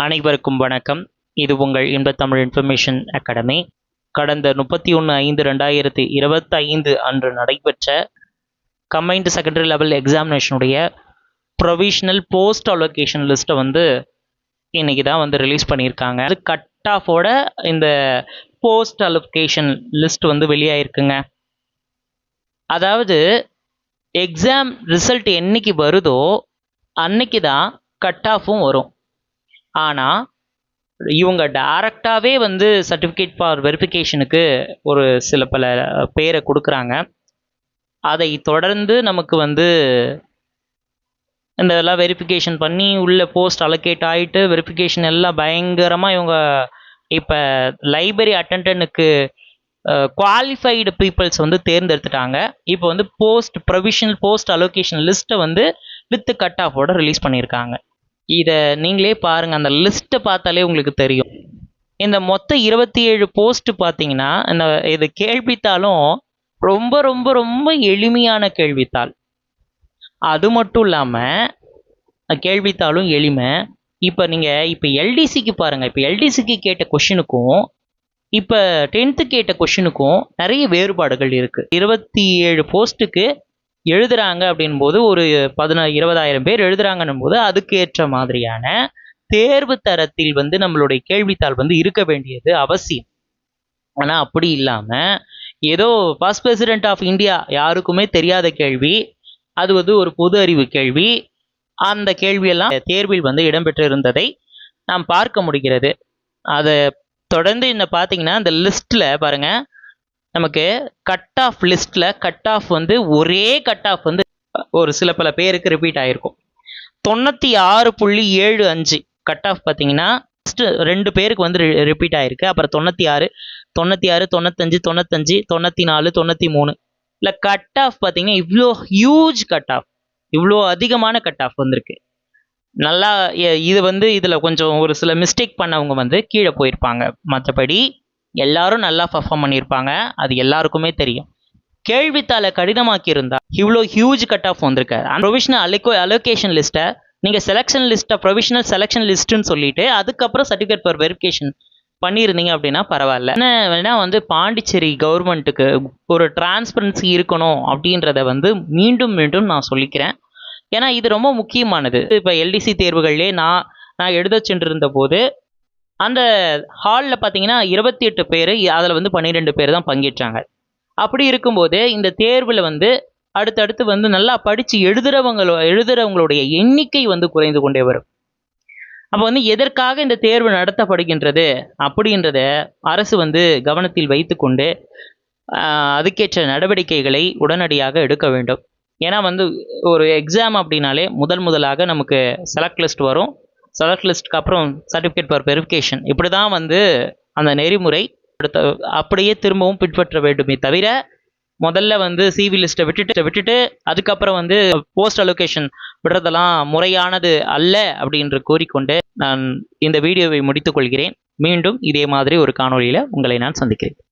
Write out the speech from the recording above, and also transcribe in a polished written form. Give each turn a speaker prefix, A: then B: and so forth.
A: அனைவருக்கும் வணக்கம். இது உங்கள் இன்பத்தமிழ் இன்ஃபர்மேஷன் அகாடமி. கடந்த 31/5/2025 அன்று நடைபெற்ற கம்பைன்டு செகண்டரி லெவல் எக்ஸாமினேஷனுடைய ப்ரொவிஷனல் போஸ்ட் அலோகேஷன் லிஸ்ட்டை இன்னைக்கு தான் ரிலீஸ் பண்ணியிருக்காங்க. அது கட் ஆஃபோட இந்த போஸ்ட் அலோகேஷன் லிஸ்ட் வெளியாயிருக்குங்க. அதாவது எக்ஸாம் ரிசல்ட் என்னைக்கு வருதோ அன்னைக்கு தான் கட் ஆஃபும் வரும். ஆனால் இவங்க டைரக்டாகவே சர்டிஃபிகேட் ஃபார் வெரிஃபிகேஷனுக்கு ஒரு சில பல பேரை கொடுக்குறாங்க. அதை தொடர்ந்து நமக்கு இந்த இதெல்லாம் வெரிஃபிகேஷன் பண்ணி உள்ள போஸ்ட் அலோகேட் ஆகிட்டு வெரிஃபிகேஷன் எல்லாம் பயங்கரமாக இவங்க இப்போ லைப்ரரி அட்டெண்டனுக்கு குவாலிஃபைடு பீப்புள்ஸ் தேர்ந்தெடுத்துட்டாங்க. இப்போ ப்ரொவிஷனல் போஸ்ட் அலோகேஷன் லிஸ்ட்டை வித் கட் ஆஃபோட ரிலீஸ் பண்ணியிருக்காங்க. இதை நீங்களே பாருங்கள், அந்த லிஸ்ட்டை பார்த்தாலே உங்களுக்கு தெரியும். இந்த மொத்த 27 போஸ்ட் பார்த்தீங்கன்னா இது கேள்வித்தாளும் ரொம்ப ரொம்ப ரொம்ப எளிமையான கேள்வித்தாள். அது மட்டும் இல்லாமல் கேள்வித்தாளும் எளிமை. இப்போ எல்டிசிக்கு பாருங்கள். இப்போ எல்டிசிக்கு கேட்ட கொஷினுக்கும் இப்போ 10th கேட்ட கொஷினுக்கும் நிறைய வேறுபாடுகள் இருக்குது. 27 போஸ்ட்டுக்கு எழுதுறாங்க அப்படின்போது ஒரு 20,000 பேர் எழுதுறாங்கன்னும் போது அதுக்கேற்ற மாதிரியான தேர்வு தரத்தில் நம்மளுடைய கேள்வித்தாள் இருக்க வேண்டியது அவசியம். ஆனால் அப்படி இல்லாமல் ஏதோ ஃபர்ஸ்ட் பிரசிடென்ட் ஆஃப் இந்தியா யாருக்குமே தெரியாத கேள்வி, அது ஒரு பொது அறிவு கேள்வி. அந்த கேள்வியெல்லாம் தேர்வில் இடம்பெற்று இருந்ததை நாம் பார்க்க முடிகிறது. அதை தொடர்ந்து பார்த்தீங்கன்னா இந்த லிஸ்ட்டில் பாருங்கள், நமக்கு கட் ஆஃப் லிஸ்ட்டில் கட் ஆஃப் ஒரே கட் ஆஃப் ஒரு சில பல பேருக்கு ரிப்பீட் ஆகிருக்கும். 96.75 கட் ஆஃப் பார்த்தீங்கன்னா ஃபஸ்ட்டு 2 பேருக்கு ரிப்பீட் ஆகிருக்கு. அப்புறம் 96, 95, 95, 94, 93 இல்லை கட் ஆஃப் பார்த்தீங்கன்னா இவ்வளோ ஹியூஜ் கட் ஆஃப், இவ்வளோ அதிகமான கட் ஆஃப் வந்திருக்கு. நல்லா இது இதில் கொஞ்சம் ஒரு சில மிஸ்டேக் பண்ணவங்க கீழே போயிருப்பாங்க. மற்றபடி எல்லாரும் நல்லா பர்ஃபார்ம் பண்ணியிருப்பாங்க, அது எல்லாருக்குமே தெரியும். கேள்வித்தாளை கடினமாக்கி இருந்தா இவ்வளோ ஹியூஜ் கட் ஆஃப் வந்திருக்கு. ப்ரொவிஷனல் அலோகேஷன் லிஸ்ட்டை நீங்கள் செலெக்ஷன் லிஸ்ட்டை ப்ரொவிஷனல் செலெக்ஷன் லிஸ்ட்டுன்னு சொல்லிட்டு அதுக்கப்புறம் சர்டிஃபிகேட் ஃபார் வெரிஃபிகேஷன் பண்ணியிருந்தீங்க அப்படின்னா பரவாயில்ல. வேணா பாண்டிச்சேரி கவர்மெண்ட்டுக்கு ஒரு டிரான்ஸ்பரன்சி இருக்கணும் அப்படின்றத மீண்டும் மீண்டும் நான் சொல்லிக்கிறேன். ஏன்னா இது ரொம்ப முக்கியமானது. இப்போ எல்டிசி தேர்வுகள்லேயே நான் எழுத சென்றிருந்த போது அந்த ஹாலில் பார்த்தீங்கன்னா 28 பேர், அதில் 12 பேர் தான் பங்கேற்றாங்க. அப்படி இருக்கும்போது இந்த தேர்வில் அடுத்தடுத்து நல்லா படித்து எழுதுறவங்களுடைய எண்ணிக்கை குறைந்து கொண்டே வரும். அப்போ எதற்காக இந்த தேர்வு நடத்தப்படுகின்றது அப்படின்றத அரசு கவனத்தில் வைத்து கொண்டு அதுக்கேற்ற நடவடிக்கைகளை உடனடியாக எடுக்க வேண்டும். ஏன்னா ஒரு எக்ஸாம் அப்படின்னாலே முதலாக நமக்கு செலக்ட் லிஸ்ட் வரும். செலக்ட் லிஸ்ட்டுக்கு அப்புறம் சர்டிஃபிகேட் ஃபார் வெரிஃபிகேஷன், இப்படி தான் அந்த நெறிமுறை அப்படியே திரும்பவும் பின்பற்ற வேண்டுமே தவிர முதல்ல சிவி லிஸ்ட்டை விட்டுட்டு அதுக்கப்புறம் போஸ்ட் அலோகேஷன் விடுறதெல்லாம் முறையானது அல்ல அப்படின்னு கூறிக்கொண்டு நான் இந்த வீடியோவை முடித்துக்கொள்கிறேன். மீண்டும் இதே மாதிரி ஒரு காணொளியில் உங்களை நான் சந்திக்கிறேன்.